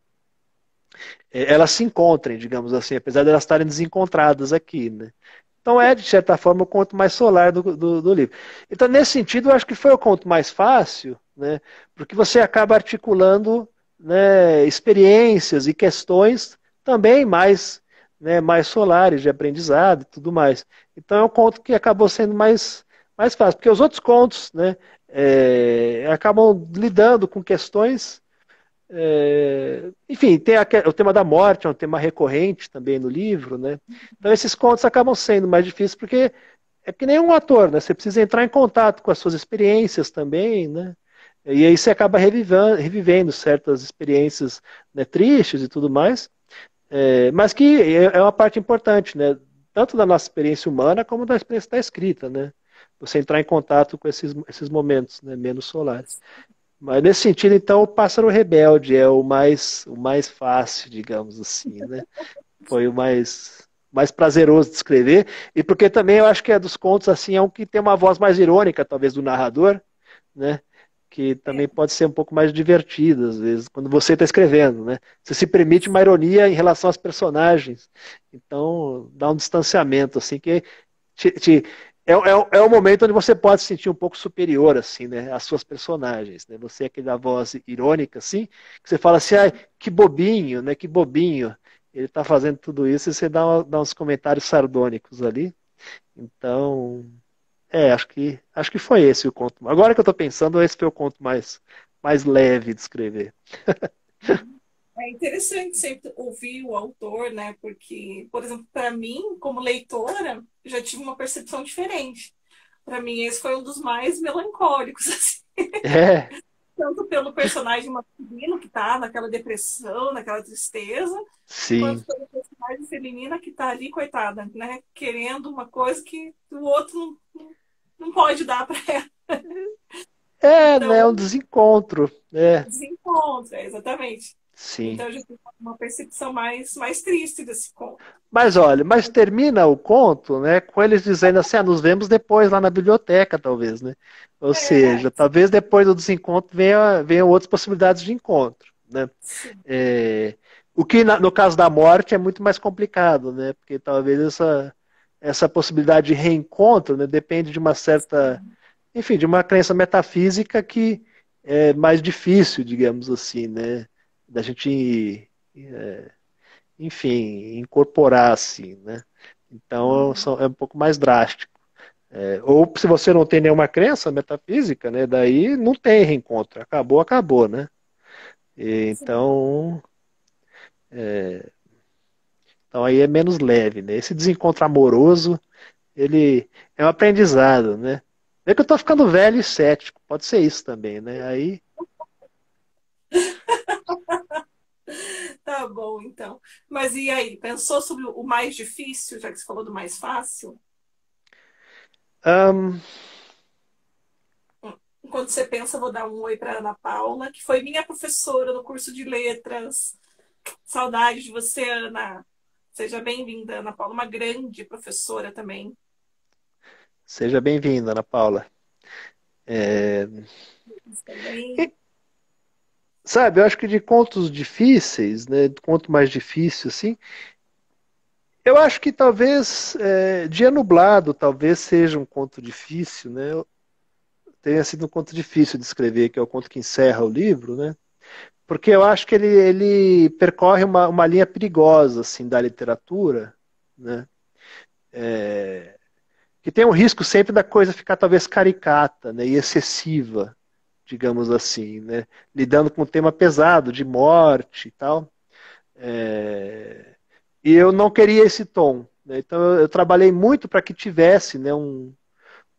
elas se encontrem, digamos assim, apesar de elas estarem desencontradas aqui, né? Então é, de certa forma, o conto mais solar do livro. Então, nesse sentido, eu acho que foi o conto mais fácil, né? Porque você acaba articulando, né, experiências e questões também mais, né, mais solares de aprendizado e tudo mais. Então é um conto que acabou sendo mais fácil, porque os outros contos, né, acabam lidando com questões enfim, tem o tema da morte, é um tema recorrente também no livro, né? Então esses contos acabam sendo mais difíceis porque é que nem um ator, né? Você precisa entrar em contato com as suas experiências também, né? E aí você acaba revivendo certas experiências, né, tristes e tudo mais, mas que é uma parte importante, né? Tanto da nossa experiência humana como da experiência da escrita, né? Você entrar em contato com esses momentos, né, menos solares. Mas nesse sentido, então, o Pássaro Rebelde é o mais fácil, digamos assim, né? Foi o mais prazeroso de escrever. E porque também eu acho que é dos contos, assim, é um que tem uma voz mais irônica, talvez, do narrador, né? Que É, também pode ser um pouco mais divertido, às vezes, quando você está escrevendo, né? Você se permite uma ironia em relação aos personagens. Então, dá um distanciamento, assim, que é o momento onde você pode se sentir um pouco superior, assim, né, às suas personagens, né? Você é aquela voz irônica, assim, que você fala assim, ai, que bobinho, né, que bobinho. Ele tá fazendo tudo isso e você dá uns comentários sardônicos ali. Então, acho que foi esse o conto. Agora que eu tô pensando, esse foi o conto mais leve de escrever. é interessante sempre ouvir o autor, né? Porque, por exemplo, para mim, como leitora, já tive uma percepção diferente. Para mim, esse foi um dos mais melancólicos, assim. É, Tanto pelo personagem masculino que tá naquela depressão, naquela tristeza, quanto sim. pela personagem feminina que tá ali, coitada, né? Querendo uma coisa que o outro não pode dar para ela. É, né, um Então, desencontro. É, desencontra, exatamente. sim. Então, eu já tenho uma percepção mais triste desse conto. Mas termina o conto, né, com eles dizendo assim, nos vemos depois lá na biblioteca, talvez, né? Ou É, seja, talvez depois do desencontro venham outras possibilidades de encontro, né? sim. É, o que no caso da morte é muito mais complicado, né? Porque talvez essa possibilidade de reencontro, né, depende de uma certa, enfim, de uma crença metafísica que é mais difícil, digamos assim, né? Da gente enfim, incorporar assim, né? Então Uhum. é um pouco mais drástico. Ou se você não tem nenhuma crença metafísica, né? Daí não tem reencontro. Acabou, acabou, né? Sim. Então aí é menos leve, né? Esse desencontro amoroso, ele é um aprendizado, né? É que eu tô ficando velho e cético, pode ser isso também, né? Aí, Tá bom, então. Mas e aí, pensou sobre o mais difícil, já que você falou do mais fácil? hum, Enquanto você pensa, eu vou dar um oi para Ana Paula, que foi minha professora no curso de letras. Saudade de você, Ana. Seja bem-vinda, Ana Paula, uma grande professora também. seja bem-vinda, Ana Paula. É, Também. sabe, eu acho que de contos difíceis, né? De conto mais difícil, assim, eu acho que talvez Dia Nublado talvez seja um conto difícil, né? Tenha sido um conto difícil de escrever, que é o conto que encerra o livro, né? porque eu acho que ele percorre uma linha perigosa assim da literatura, né? É, que tem um risco sempre da coisa ficar talvez caricata, né, e excessiva, digamos assim, né, lidando com um tema pesado de morte e tal. É, e eu não queria esse tom, né, então eu trabalhei muito para que tivesse, né, um,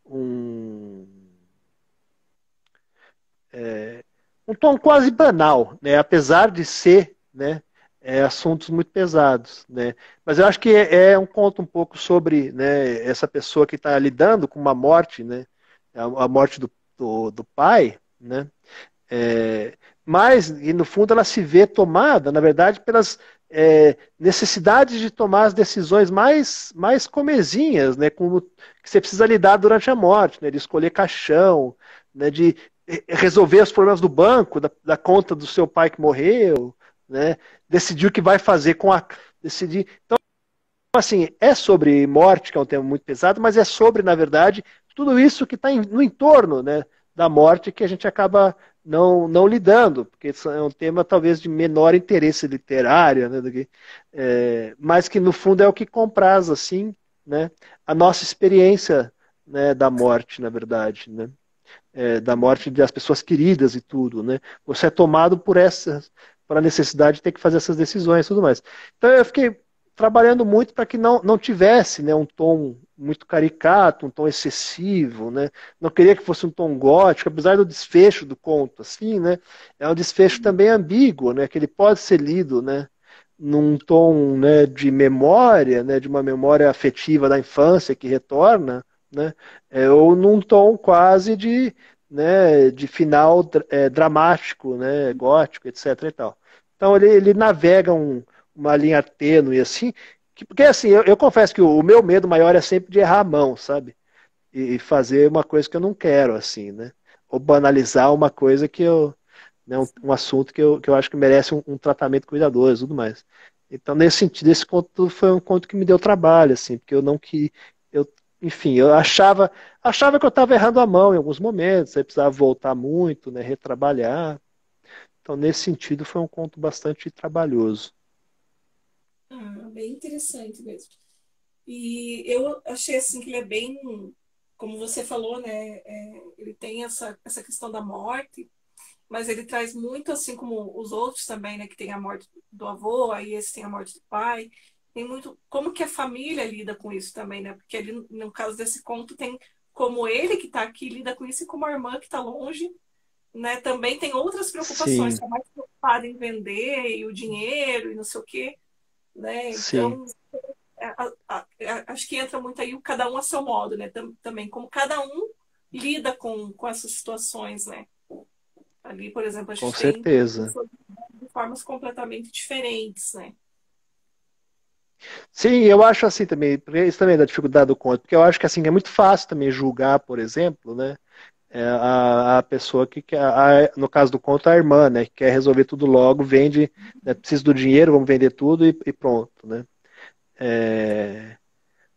um tom quase banal, né, apesar de ser, né, assuntos muito pesados, né? Mas eu acho que é um conto um pouco sobre, né, essa pessoa que está lidando com uma morte, né, a morte do pai, né? É, mas, e no fundo, ela se vê tomada, na verdade, pelas necessidades de tomar as decisões mais comezinhas, né, com, que você precisa lidar durante a morte, né, de escolher caixão, né, de resolver os problemas do banco, da conta do seu pai que morreu, né, decidir o que vai fazer com a. Decidir. Então, assim, é sobre morte, que é um tema muito pesado, mas é sobre, na verdade, tudo isso que está no entorno, né, da morte que a gente acaba não lidando, porque isso é um tema talvez de menor interesse literário, né, mas que no fundo é o que compraz, assim, né, a nossa experiência, né, da morte, na verdade, né, da morte das pessoas queridas e tudo, né, você é tomado por a necessidade de ter que fazer essas decisões e tudo mais. Então eu fiquei trabalhando muito para que não tivesse, né, um tom muito caricato, um tom excessivo, né? Não queria que fosse um tom gótico, apesar do desfecho do conto, assim, né? É um desfecho também ambíguo, né? Que ele pode ser lido, né? Num tom, né, de memória, né? De uma memória afetiva da infância que retorna, né? Ou num tom quase de final dramático, né? Gótico, etc. E tal. Então ele navega uma linha tênue assim, porque assim, eu confesso que o meu medo maior é sempre de errar a mão, sabe? E fazer uma coisa que eu não quero, assim, né? Ou banalizar uma coisa que eu, né, um assunto que eu acho que merece um tratamento cuidadoso e tudo mais. Então, nesse sentido, esse conto foi um conto que me deu trabalho, assim, porque eu não que eu, enfim, eu achava que eu estava errando a mão em alguns momentos, aí precisava voltar muito, né, retrabalhar. Então, nesse sentido, foi um conto bastante trabalhoso. Ah, bem interessante mesmo. E eu achei assim que ele é bem, como você falou, né? Ele tem essa questão da morte, mas ele traz muito assim como os outros também, né? Que tem a morte do avô, aí esse tem a morte do pai. Tem muito como que a família lida com isso também, né? Porque ali, no caso desse conto, tem como ele que está aqui lida com isso e como a irmã que está longe, né? Também tem outras preocupações, Sim, está mais preocupada em vender e o dinheiro e não sei o quê, né? sim. Então acho que entra muito aí o cada um a seu modo, né? Também como cada um lida com essas situações, né? Ali, por exemplo, a Com gente tem certeza. pessoas de formas completamente diferentes, né? Sim, eu acho assim também, porque isso também é da dificuldade do conto, porque eu acho que assim é muito fácil também julgar, por exemplo, né, a pessoa que quer, no caso do conto, a irmã, né, que quer resolver tudo logo, vende, né, precisa do dinheiro, vamos vender tudo e pronto, né. É,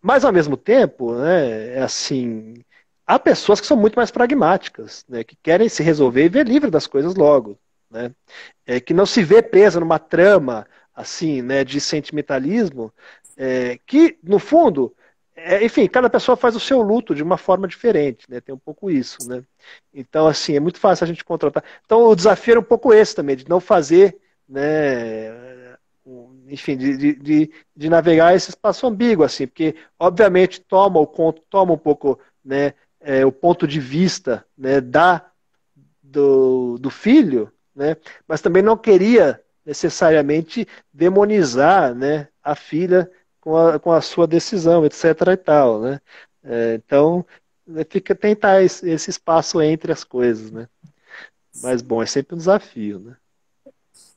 mas ao mesmo tempo, né, é assim, há pessoas que são muito mais pragmáticas, né, que querem se resolver e ver livre das coisas logo, né, que não se vê presa numa trama assim, né, de sentimentalismo, que no fundo, enfim, cada pessoa faz o seu luto de uma forma diferente, né, tem um pouco isso, né. Então assim é muito fácil a gente contratar. Então o desafio era um pouco esse também, de não fazer, né, enfim, de navegar esse espaço ambíguo assim, porque obviamente toma um pouco, né, o ponto de vista, né, do filho, né? Mas também não queria necessariamente demonizar, né, a filha com a sua decisão, etc. e tal, né? Então, fica tentar esse espaço entre as coisas, né? Mas, bom, é sempre um desafio, né?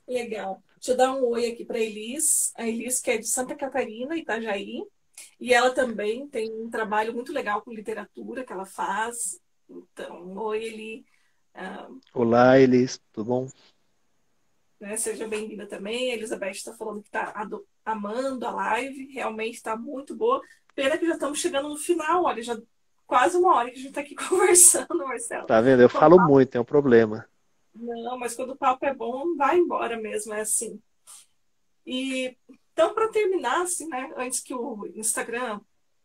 Legal. Deixa eu dar um oi aqui para Elis. A Elis, que é de Santa Catarina, Itajaí. E ela também tem um trabalho muito legal com literatura que ela faz. Então, oi, Eli. Ah, Olá, Elis, tudo bom? né, seja bem-vinda também. A Elizabeth está falando que está amando a live. Realmente está muito boa. Pena que já estamos chegando no final. Olha, já quase uma hora que a gente está aqui conversando, Marcelo. Tá vendo? Eu Então, falo muito, é um problema. Não, mas quando o papo é bom, vai embora mesmo, é assim. E então, para terminar, assim, né, antes que o Instagram,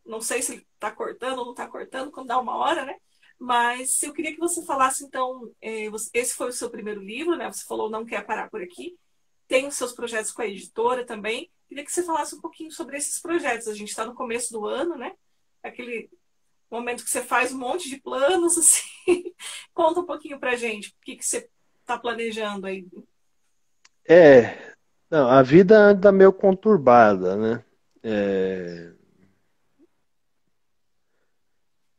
não sei se ele está cortando ou não está cortando, quando dá uma hora, né? Mas eu queria que você falasse, então, esse foi o seu primeiro livro, né? Você falou Não Quer Parar por Aqui. Tem os seus projetos com a editora também. Queria que você falasse um pouquinho sobre esses projetos. A gente está no começo do ano, né? Aquele momento que você faz um monte de planos, assim. Conta um pouquinho pra gente, o que que você está planejando aí. É, não, a vida anda meio conturbada, né? É,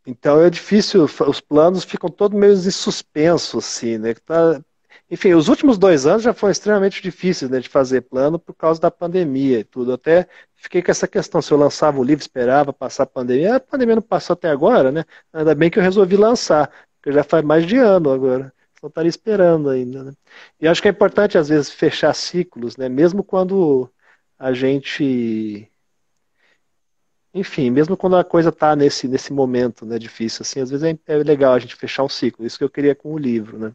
então é difícil, os planos ficam todos meio em suspenso, assim, né? Enfim, os últimos 2 anos já foram extremamente difíceis, né, de fazer plano por causa da pandemia e tudo. Até fiquei com essa questão, se eu lançava o livro, esperava passar a pandemia não passou até agora, né? Ainda bem que eu resolvi lançar, porque já faz mais de ano agora. Só estaria esperando ainda, né? E acho que é importante, às vezes, fechar ciclos, né? Mesmo quando a gente enfim, mesmo quando a coisa está nesse momento, né, difícil, assim, às vezes é legal a gente fechar um ciclo. Isso que eu queria com o livro, né?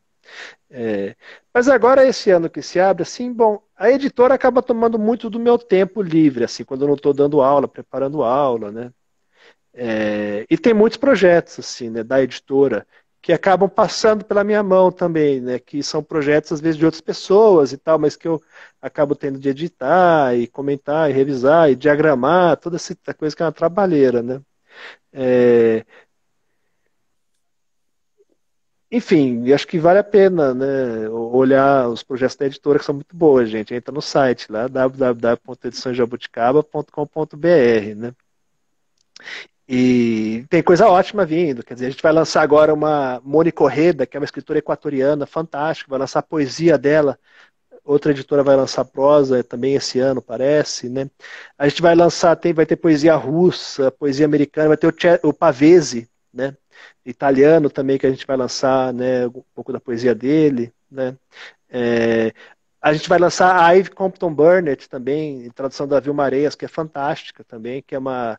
É, mas agora, esse ano que se abre, assim, bom, a editora acaba tomando muito do meu tempo livre, assim, quando eu não estou dando aula, preparando aula, né? E tem muitos projetos, assim, né, da editora, que acabam passando pela minha mão também, né? Que são projetos, às vezes, de outras pessoas e tal, mas que eu acabo tendo de editar e comentar e revisar e diagramar, toda essa coisa que é uma trabalheira, né? É, enfim, acho que vale a pena, né, olhar os projetos da editora que são muito boas, gente. Entra no site lá, www.ediçõesjabuticaba.com.br, né? E tem coisa ótima vindo. Quer dizer, a gente vai lançar agora uma Mônica Orreda, que é uma escritora equatoriana fantástica, vai lançar a poesia dela. Outra editora vai lançar prosa também esse ano, parece, né? A gente vai lançar, vai ter poesia russa, poesia americana, vai ter o Pavese, né? Italiano também, que a gente vai lançar, né? Um pouco da poesia dele, né? É, a gente vai lançar a Ivy Compton Burnett também, em tradução da Vilma Areias, que é fantástica também, que é uma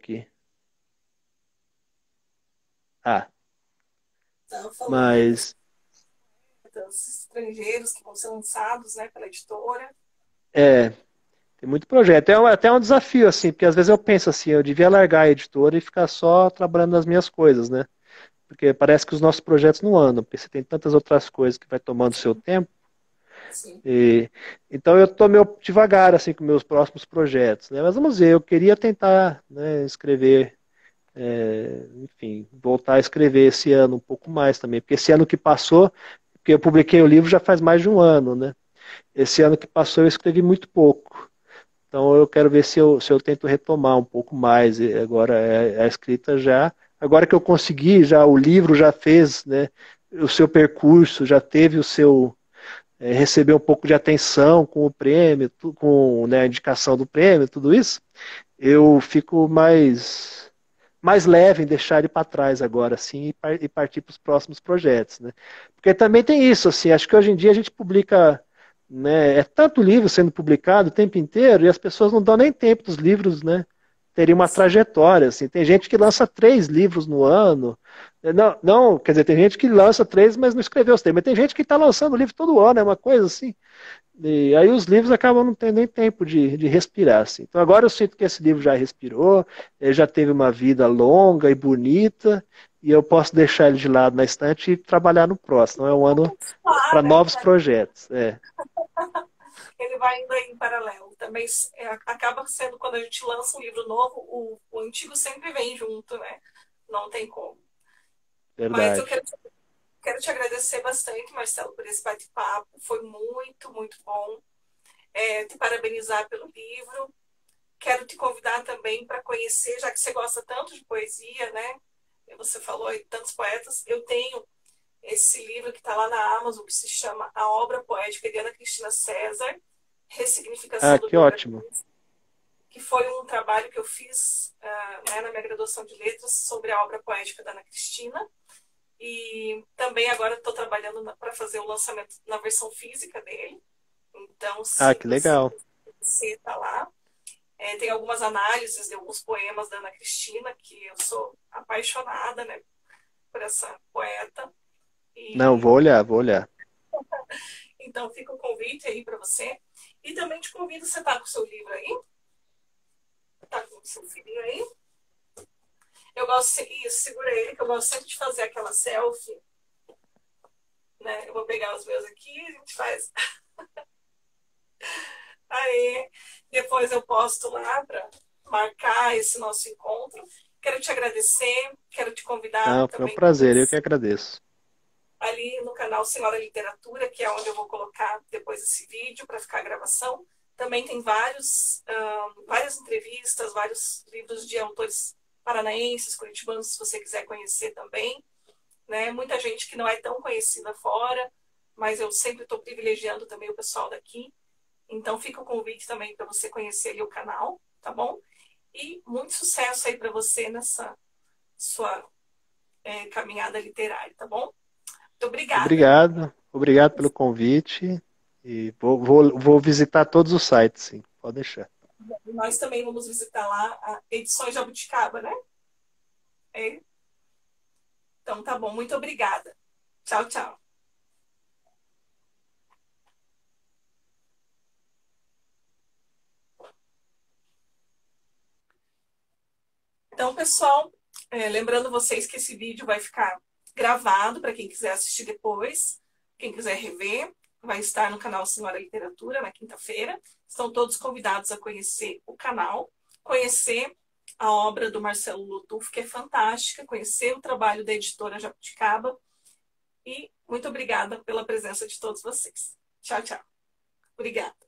aqui. Ah, Estava falando aí dos mas estrangeiros que vão ser lançados, né, pela editora. é, tem muito projeto. Até um desafio, assim, porque às vezes eu penso assim, eu devia largar a editora e ficar só trabalhando nas minhas coisas, né? Porque parece que os nossos projetos não andam, porque você tem tantas outras coisas que vai tomando seu Sim, tempo. sim. E, então eu estou meio devagar assim com meus próximos projetos, né? Mas vamos ver, eu queria tentar, né, escrever, enfim, voltar a escrever esse ano um pouco mais também, porque esse ano que passou, porque eu publiquei o livro já faz mais de um ano, né? Esse ano que passou eu escrevi muito pouco. Então eu quero ver se eu tento retomar um pouco mais. E agora a escrita já, agora que eu consegui, já o livro já fez, né, o seu percurso, já teve o seu recebeu um pouco de atenção com o prêmio, com, né, a indicação do prêmio, tudo isso, eu fico mais leve em deixar ele para trás agora, assim, e partir para os próximos projetos, né? Porque também tem isso, assim, acho que hoje em dia a gente publica, né, é tanto livro sendo publicado o tempo inteiro e as pessoas não dão nem tempo dos livros, né, terem uma trajetória, assim. Tem gente que lança 3 livros no ano, não, não, quer dizer, tem gente que lança 3, mas não escreveu os 3, mas tem gente que está lançando livro todo ano, é uma coisa assim. E aí os livros acabam não tendo nem tempo de respirar, assim. Então agora eu sinto que esse livro já respirou, ele já teve uma vida longa e bonita, e eu posso deixar ele de lado na estante e trabalhar no próximo. É um ano para Para, novos projetos. ele vai indo aí em paralelo. Também acaba sendo quando a gente lança um livro novo, o antigo sempre vem junto, né? Não tem como. Mas eu Verdade. quero te agradecer bastante, Marcelo, por esse bate-papo. Foi muito, muito bom. Te parabenizar pelo livro. Quero quero te convidar também para conhecer, já que você gosta tanto de poesia, né? Você falou aí tantos poetas. Eu tenho esse livro que está lá na Amazon, que se chama A Obra Poética de Ana Cristina César, Ah, Ressignificação do que ótimo. Vibranismo, que foi um trabalho que eu fiz né, na minha graduação de letras sobre a obra poética da Ana Cristina. E também agora estou trabalhando para fazer o lançamento na versão física dele. Então, Ah, se que você legal. está lá, tem algumas análises de alguns poemas da Ana Cristina, que eu sou apaixonada, né, por essa poeta. Não, E vou olhar, vou olhar. então fica o convite aí para você. E também te convido, você tá com o seu livro aí? Tá com o seu filhinho aí? Eu gosto, isso, segura ele, que eu gosto sempre de fazer aquela selfie, né? Eu vou pegar os meus aqui, a gente faz. Aí, depois eu posto lá para marcar esse nosso encontro. Quero te agradecer, quero te convidar Não, foi um também para prazer, eu que conhecer agradeço. ali no canal Senhora Literatura, que é onde eu vou colocar depois esse vídeo para ficar a gravação. Também tem várias entrevistas, vários livros de autores paranaenses, curitibanos, se você quiser conhecer também. Né? Muita gente que não é tão conhecida fora, mas eu sempre estou privilegiando também o pessoal daqui. Então fica o convite também para você conhecer ali o canal, tá bom? E muito sucesso aí para você nessa sua caminhada literária, tá bom? Muito obrigada. Obrigado, obrigado pelo convite. E vou visitar todos os sites, sim. Pode deixar. Nós também vamos visitar lá a Edições Jabuticaba, né? É. Então tá bom, muito obrigada. Tchau, tchau. Então, pessoal, lembrando vocês que esse vídeo vai ficar gravado para quem quiser assistir depois, quem quiser rever, vai estar no canal Senhora Literatura na quinta-feira. Estão todos convidados a conhecer o canal, conhecer a obra do Marcelo Lutuf, que é fantástica, conhecer o trabalho da editora Jabuticaba. E muito obrigada pela presença de todos vocês. Tchau, tchau. Obrigada.